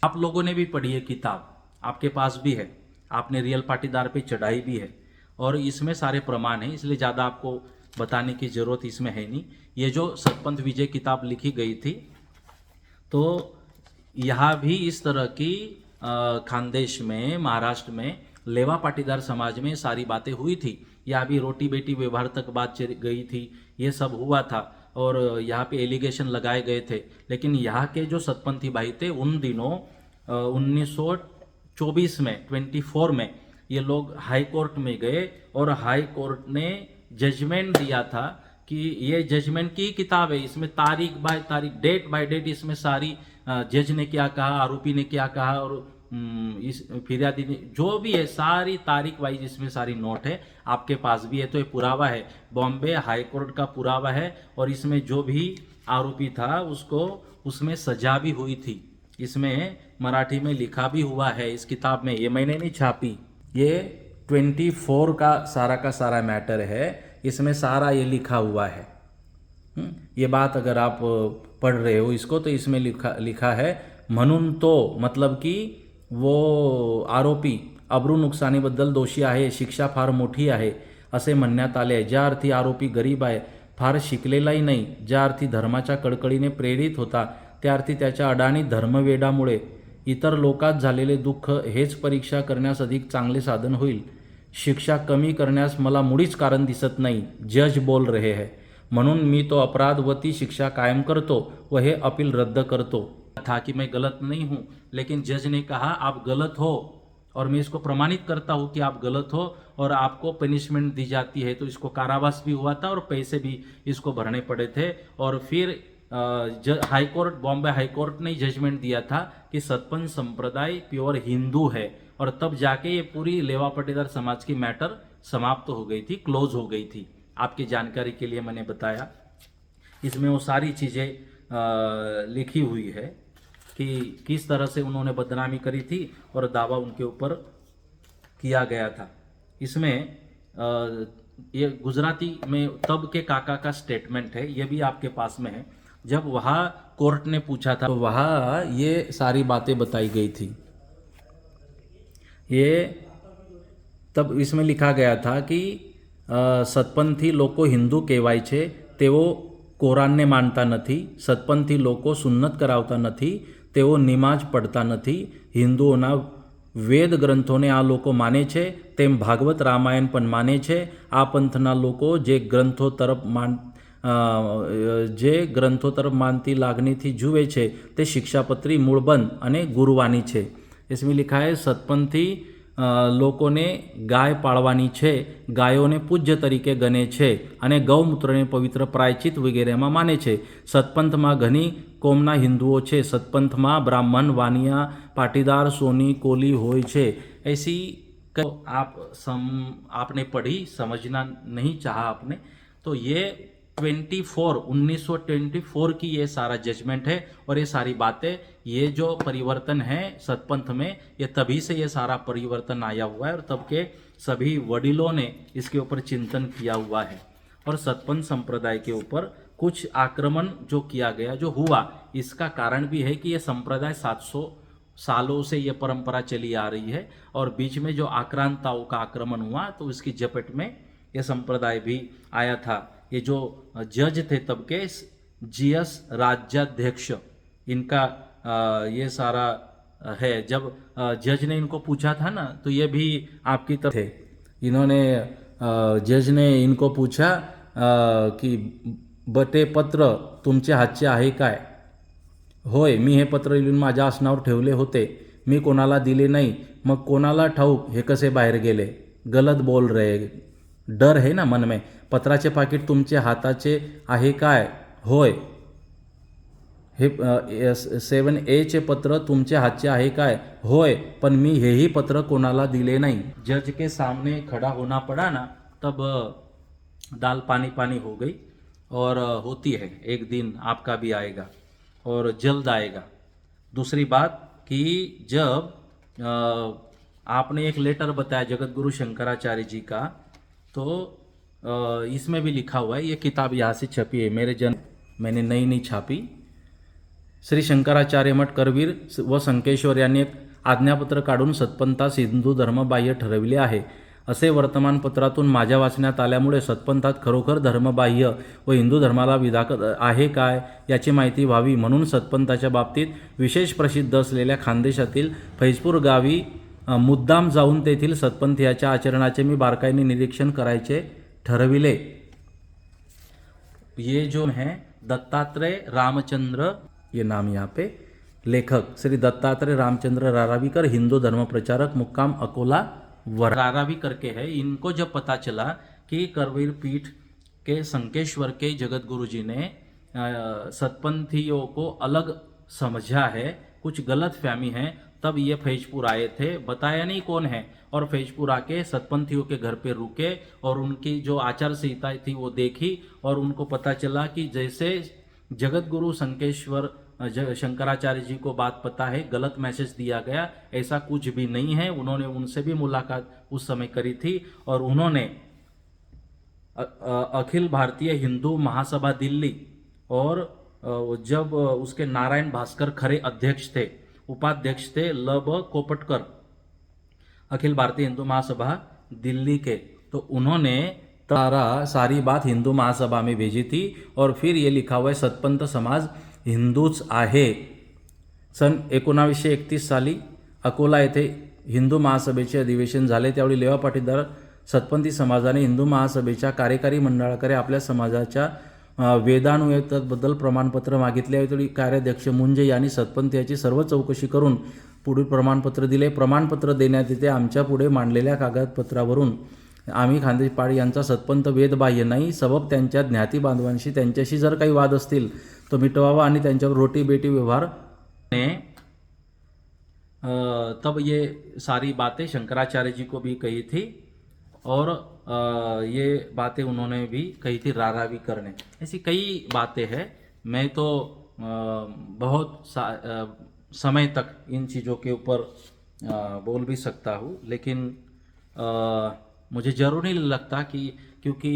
आप लोगों ने भी पढ़ी है किताब, आपके पास भी है, आपने रियल पाटीदार पे चढ़ाई भी है, और इसमें सारे प्रमाण हैं, इसलिए ज़्यादा आपको बताने की ज़रूरत इसमें है नहीं। ये जो सतपंथ विजय किताब लिखी गई थी, तो यहाँ भी इस तरह की खानदेश में, महाराष्ट्र में लेवा पाटीदार समाज में सारी बातें हुई थी। यहाँ भी रोटी बेटी व्यवहार तक बात चली गई थी, ये सब हुआ था, और यहाँ पे एलिगेशन लगाए गए थे। लेकिन यहाँ के जो सतपंथी भाई थे उन दिनों 1924 में 24 में ये लोग हाई कोर्ट में गए, और हाई कोर्ट ने जजमेंट दिया था कि ये जजमेंट की किताब है, इसमें तारीख बाय तारीख, डेट बाय डेट, इसमें सारी जज ने क्या कहा, आरोपी ने क्या कहा, और इस फिरियादी ने जो भी है सारी तारीख वाइज इसमें सारी नोट है, आपके पास भी है, तो ये पुरावा है, बॉम्बे हाई कोर्ट का पुरावा है। और इसमें जो भी आरोपी था उसको, उसमें सजा भी हुई थी, इसमें मराठी में लिखा भी हुआ है इस किताब में, ये मैंने नहीं छापी, ये 24 का सारा मैटर है, इसमें सारा ये लिखा हुआ है। ये बात अगर आप पढ़ रहे हो इसको, तो इसमें लिखा है, म्हणून तो मतलब की वो आरोपी अब्रू नुकसानीबद्दल दोषी आहे, शिक्षा फार मोठी आहे असे म्हणण्यात आले आहे। ज्या अर्थी आरोपी गरीब आहे, फार शिकलेलाही नाही, ज्या अर्थी धर्माच्या कळकळीने प्रेरित होता, त्या अर्थी त्याच्या अडाणी धर्मवेडामुळे इतर लोकात झालेले दुःख हेच परीक्षा करण्यास अधिक चांगले साधन होईल। शिक्षा कमी करण्यास मला मुळीच कारण दिसत नाही, जज बोल रहे हैं, म्हणून मी तो अपराध व ती शिक्षा कायम करतो व हे अपील रद्द करतो। था कि मैं गलत नहीं हूँ, लेकिन जज ने कहा आप गलत हो, और मैं इसको प्रमाणित करता हूँ कि आप गलत हो, और आपको पनिशमेंट दी जाती है। तो इसको कारावास भी हुआ था और पैसे भी इसको भरने पड़े थे। और फिर high court, Bombay high court ने जजमेंट दिया था कि सतपंथ संप्रदाय प्योर हिंदू है, और तब जाके ये पूरी लेवा पाटीदार समाज की मैटर समाप्त हो गई थी, क्लोज हो गई थी। आपकी जानकारी के लिए मैंने बताया, इसमें वो सारी चीज़ें लिखी हुई है कि किस तरह से उन्होंने बदनामी करी थी और दावा उनके ऊपर किया गया था। इसमें ये गुजराती में तब के काका का स्टेटमेंट है, ये भी आपके पास में है। जब वहाँ कोर्ट ने पूछा था, तो वहाँ ये सारी बातें बताई गई थी। ये तब इसमें लिखा गया था कि सतपंथी लोको हिंदू कહેવાય છે, તેઓ કોરાનને માનતા નથી, સતપંથી લોકો સુન્નત કરાવતા નથી, તેઓ નિમાજ પડતા નથી, હિન્દુઓના વેદ ગ્રંથોને આ લોકો માને છે, તેમ ભાગવત રામાયણ પણ માને છે। આ પંથના લોકો જે ગ્રંથો તરફ માનતી લાગણીથી જુએ છે તે શિક્ષાપત્રી મૂળબંધ અને ગુરુવાની છે। इसमें लिखा है सतपंथी લોકોને ગાય પાળવાની છે, ગાયોને પૂજ્ય તરીકે ગણે છે અને ગૌમૂત્રને પવિત્ર પ્રાયચિત વગેરેમાં માને છે। સતપંથમાં ઘણી કોમના હિન્દુઓ છે, સતપંથમાં બ્રાહ્મણ, વાનિયા, પાટીદાર, સોની, કોલી હોય છે। ऐसी आपने पढ़ी, समझना नहीं चाहा आपने, तो ये 1924 की ये सारा जजमेंट है। और ये सारी बातें, ये जो परिवर्तन है सतपंथ में, ये तभी से ये सारा परिवर्तन आया हुआ है, और तब के सभी वडीलों ने इसके ऊपर चिंतन किया हुआ है। और सतपंथ संप्रदाय के ऊपर कुछ आक्रमण जो किया गया, जो हुआ, इसका कारण भी है कि ये संप्रदाय 700 सालों से ये परंपरा चली आ रही है, और बीच में जो आक्रांताओं का आक्रमण हुआ तो इसकी झपेट में ये संप्रदाय भी आया था। ये जो जज थे तब के, जीएस राज्याध्यक्ष, इनका ये सारा है। जब जज ने इनको पूछा था ना, तो ये भी आपकी तरफ थे। इन्होंने जज ने इनको पूछा कि बटे पत्र तुमचे हातचे आहे काय? होय, मी हे पत्र लिहून माझ्या आसनावर ठेवले होते, मी कोणाला दिले नाही। मग कोणाला ठाऊक हे कसे बाहेर गेले? गलत बोल रहे, डर है ना मन में। पत्राचे पाकिट तुमचे हाताचे आहे काय? होय। हे 7A चे पत्र तुमचे हातचे आहे काय? होय, पण मी हेही पत्र कोणाला दिले नाही। जज के सामने खड़ा होना पड़ा ना, तब दाल पानी पानी हो गई। और होती है, एक दिन आपका भी आएगा और जल्द आएगा। दूसरी बात कि जब आपने एक लेटर बताया जगत गुरु शंकराचार्य जी का, तो इसमें भी लिखा हुआ है, ये किताब यहाँ से छपी है, मेरे जन्म मैंने नई नहीं छापी। श्री शंकराचार्य मठ करवीर व संकेश्वर यांनी एक आज्ञापत्र काढून सत्पंथास हिंदू धर्मबाह्य ठरविले आहे, असे वर्तमानपत्रातून माझ्या वाचण्यात आल्यामुळे सत्पंथात खरोखर धर्मबाह्य व हिंदू धर्माला विधाक आहे काय याची माहिती व्हावी म्हणून सत्पंथाच्या बाबतीत विशेष प्रसिद्ध असलेल्या खानदेशातील फैजपूर गावी मुद्दाम जाऊन तेथील सत्पंथीयाच्या आचरणाचे मी बारकाईने निरीक्षण करायचे ठरविले। ये जो है दत्तात्रेय रामचंद्र, ये नाम यहाँ पे लेखक श्री दत्तात्रेय रामचंद्र रारावीकर, हिंदू धर्म प्रचारक, मुक्काम अकोला वर। रारावी करके है। इनको जब पता चला कि करवीर पीठ के संकेश्वर के जगत गुरु जी ने सतपंथियों को अलग समझा है, कुछ गलत फहमी है, तब ये फैजपुर आए थे, बताया नहीं कौन है, और फैजपुर आके सतपंथियों के घर पे रुके और उनकी जो आचार संहिता थी वो देखी और उनको पता चला कि जैसे जगत गुरु संकेश्वर शंकराचार्य जी को बात पता है, गलत मैसेज दिया गया, ऐसा कुछ भी नहीं है। उन्होंने उनसे भी मुलाकात उस समय करी थी और उन्होंने अखिल भारतीय हिंदू महासभा दिल्ली और जब उसके नारायण भास्कर खरे अध्यक्ष थे, उपाध्यक्ष थे लब कोपटकर, अखिल भारतीय हिंदू महासभा दिल्ली के, तो उन्होंने सारी बात हिंदू महासभा में भेजी थी और फिर ये लिखा हुआ है सतपंथ समाज हिंदूच आहे। सन 1931 साली अकोला येथे हिंदू महासभेचे अधिवेशन झाले, त्यावेळी लेवा पाटीदार सतपंथी समाजाने हिंदू महासभेच्या कार्यकारी मंडळाकडे आपल्या समाजाच्या वेदानुवेदाबद्दल प्रमाणपत्र मागितले आहे। त्यावेळी कार्याध्यक्ष मुंजे यांनी सतपंथीयाची सर्व चौकशी करून पुढील प्रमाणपत्र दिले। प्रमाणपत्र देण्यात येते आमच्या पुढे मांडलेल्या कागदपत्रावरून आम्ही खानदेशपाडी यांचा सतपंथ वेदबाह्य नाही, सबब त्यांच्या ज्ञाती बांधवांशी त्यांच्याशी जर काही वाद असतील तो मिटवावा आणि त्यांच्यावर रोटी बेटी व्यवहार ने तब ये सारी बातें शंकराचार्य जी को भी कही थी और ये बातें उन्होंने भी कही थी रारावीकर ने। ऐसी कई बातें हैं, मैं तो बहुत समय तक इन चीज़ों के ऊपर बोल भी सकता हूँ, लेकिन मुझे ज़रूर नहीं लगता कि क्योंकि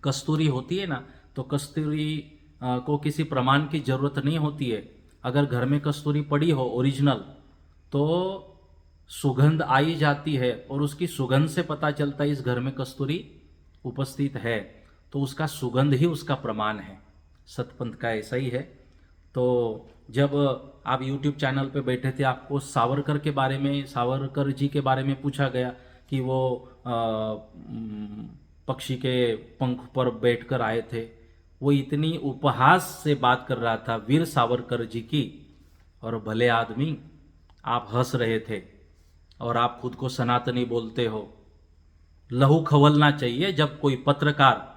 कस्तूरी होती है ना, तो कस्तूरी को किसी प्रमाण की ज़रूरत नहीं होती है। अगर घर में कस्तूरी पड़ी हो ओरिजिनल तो सुगंध आई जाती है और उसकी सुगंध से पता चलता है इस घर में कस्तूरी उपस्थित है, तो उसका सुगंध ही उसका प्रमाण है। सतपंथ का ऐसा ही है। तो जब आप YouTube चैनल पे बैठे थे, आपको सावरकर के बारे में, सावरकर जी के बारे में पूछा गया कि वो पक्षी के पंख पर बैठकर आए थे, वो इतनी उपहास से बात कर रहा था वीर सावरकर जी की, और भले आदमी आप हंस रहे थे और आप खुद को सनातनी बोलते हो। लहू खवलना चाहिए जब कोई पत्रकार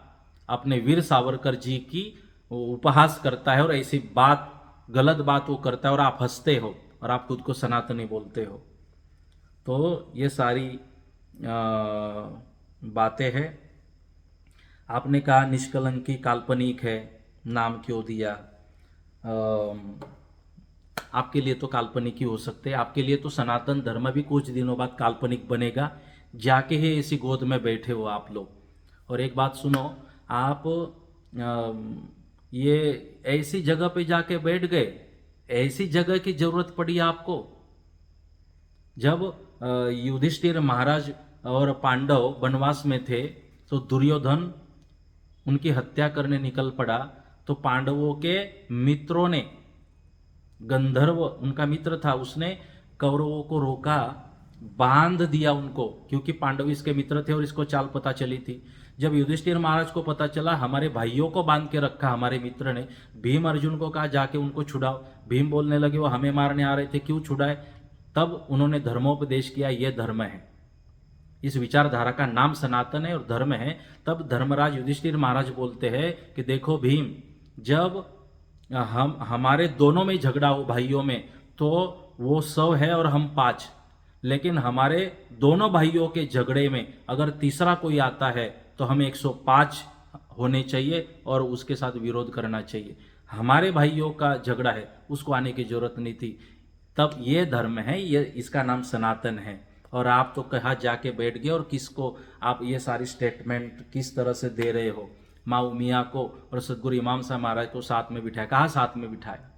अपने वीर सावरकर जी की उपहास करता है और ऐसी बात, गलत बात वो करता है और आप हंसते हो और आप खुद को सनातनी बोलते हो। तो ये सारी बातें हैं। आपने कहा निष्कलंकी काल्पनिक है, नाम क्यों दिया? आपके लिए तो काल्पनिक ही हो सकते हैं, आपके लिए तो सनातन धर्म भी कुछ दिनों बाद काल्पनिक बनेगा। जाके ही ऐसी गोद में बैठे हो आप लोग। और एक बात सुनो, आप ये ऐसी जगह पे जाके बैठ गए, ऐसी जगह की जरूरत पड़ी आपको। जब युधिष्ठिर महाराज और पांडव वनवास में थे तो दुर्योधन उनकी हत्या करने निकल पड़ा, तो पांडवों के मित्रों ने, गंधर्व उनका मित्र था, उसने कौरवों को रोका, बांध दिया उनको, क्योंकि पांडव इसके मित्र थे और इसको चाल पता चली थी। जब युधिष्ठिर महाराज को पता चला हमारे भाइयों को बांध के रखा हमारे मित्र ने, भीम अर्जुन को कहा जाके उनको छुड़ाओ। भीम बोलने लगे वो हमें मारने आ रहे थे, क्यों छुड़ाए? तब उन्होंने धर्मोपदेश किया, ये धर्म है, इस विचारधारा का नाम सनातन है और धर्म है। तब धर्मराज युधिष्ठिर महाराज बोलते हैं कि देखो भीम, जब हमारे दोनों में झगड़ा हो भाइयों में, तो वो 100 है और हम 5, लेकिन हमारे दोनों भाइयों के झगड़े में अगर तीसरा कोई आता है तो हमें 105 होने चाहिए और उसके साथ विरोध करना चाहिए। हमारे भाइयों का झगड़ा है, उसको आने की जरूरत नहीं थी। तब ये धर्म है, ये इसका नाम सनातन है। और आप तो कहाँ जाके बैठ गए और किसको आप ये सारी स्टेटमेंट किस तरह से दे रहे हो। माँ उमिया को और सदगुरु इमाम साहब महाराज को साथ में बिठाया, कहाँ साथ में बिठाया?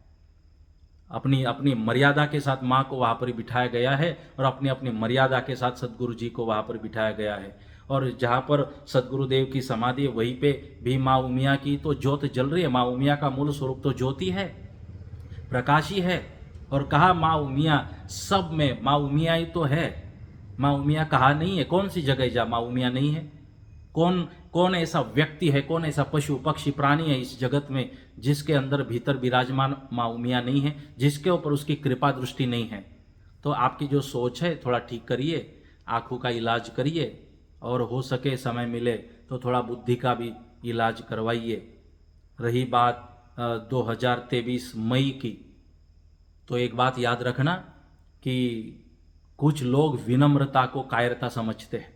अपनी अपनी मर्यादा के साथ माँ को वहाँ पर बिठाया गया है और अपनी अपनी मर्यादा के साथ सदगुरु जी को वहाँ पर बिठाया गया है। और जहाँ पर सदगुरुदेव की समाधि है वहीं पे भी माँ उमिया की तो ज्योत जल रही है। माँ उमिया का मूल स्वरूप तो ज्योति है, प्रकाश ही है। और कहा माँ उमिया, सब में माँ उमिया ही तो है। माँ उमिया कहा नहीं है, कौन सी जगह जा माँ उमिया नहीं है? कौन कौन ऐसा व्यक्ति है, कौन ऐसा पशु पक्षी प्राणी है इस जगत में जिसके अंदर भीतर विराजमान माँ उमिया नहीं है, जिसके ऊपर उसकी कृपा दृष्टि नहीं है? तो आपकी जो सोच है थोड़ा ठीक करिए, आँखों का इलाज करिए, और हो सके समय मिले तो थोड़ा बुद्धि का भी इलाज करवाइए। रही बात 2023 मई की, तो एक बात याद रखना कि कुछ लोग विनम्रता को कायरता समझते हैं।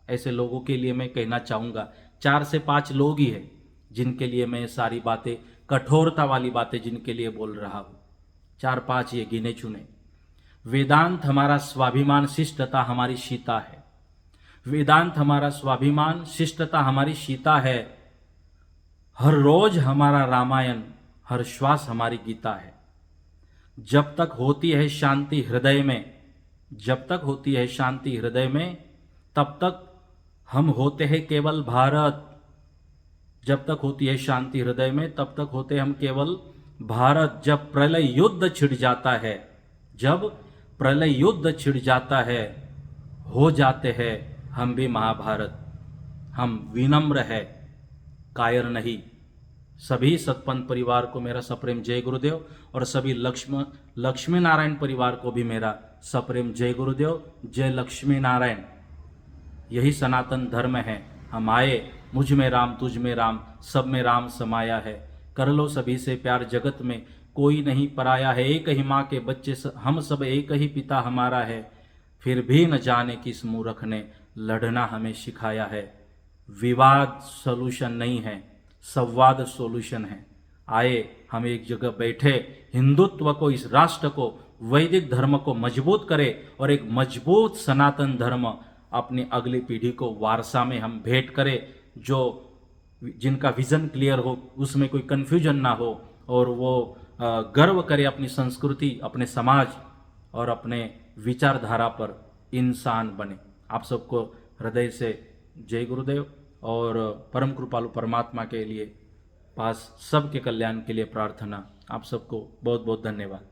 ऐसे लोगों के लिए मैं कहना चाहूँगा, 4 से 5 लोग ही हैं जिनके लिए मैं सारी बातें, कठोरता वाली बातें जिनके लिए बोल रहा हूँ, 4-5 ये गिने चुने। वेदांत हमारा स्वाभिमान, शिष्टता हमारी सीता है। वेदांत हमारा स्वाभिमान, शिष्टता हमारी सीता है। हर रोज हमारा रामायण, हर श्वास हमारी गीता है। जब तक होती है शांति हृदय में, जब तक होती है शांति हृदय में, तब तक हम होते हैं केवल भारत। जब तक होती है शांति हृदय में तब तक होते हम केवल भारत। जब प्रलय युद्ध छिड़ जाता है, जब प्रलय युद्ध छिड़ जाता है, हो जाते हैं हम भी महाभारत। हम विनम्र है, कायर नहीं। सभी सतपंथ परिवार को मेरा सप्रेम जय गुरुदेव, और सभी लक्ष्मी नारायण परिवार को भी मेरा सप्रेम जय गुरुदेव, जय लक्ष्मी नारायण। यही सनातन धर्म है। हम आए, मुझ में राम तुझ में राम, सब में राम समाया है। कर लो सभी से प्यार, जगत में कोई नहीं पराया है। एक ही माँ के बच्चे हम सब, एक ही पिता हमारा है। फिर भी न जाने किस मूर्ख ने लड़ना हमें सिखाया है। विवाद सॉल्यूशन नहीं है, संवाद सॉल्यूशन है। आए हम एक जगह बैठे, हिंदुत्व को, इस राष्ट्र को, वैदिक धर्म को मजबूत करें, और एक मजबूत सनातन धर्म अपनी अगली पीढ़ी को वारसा में हम भेंट करें, जो जिनका विजन क्लियर हो, उसमें कोई कन्फ्यूजन ना हो, और वो गर्व करे अपनी संस्कृति, अपने समाज और अपने विचारधारा पर इंसान बने। आप सबको हृदय से जय गुरुदेव, और परम कृपालु परमात्मा के लिए पास सबके कल्याण के लिए प्रार्थना। आप सबको बहुत बहुत धन्यवाद।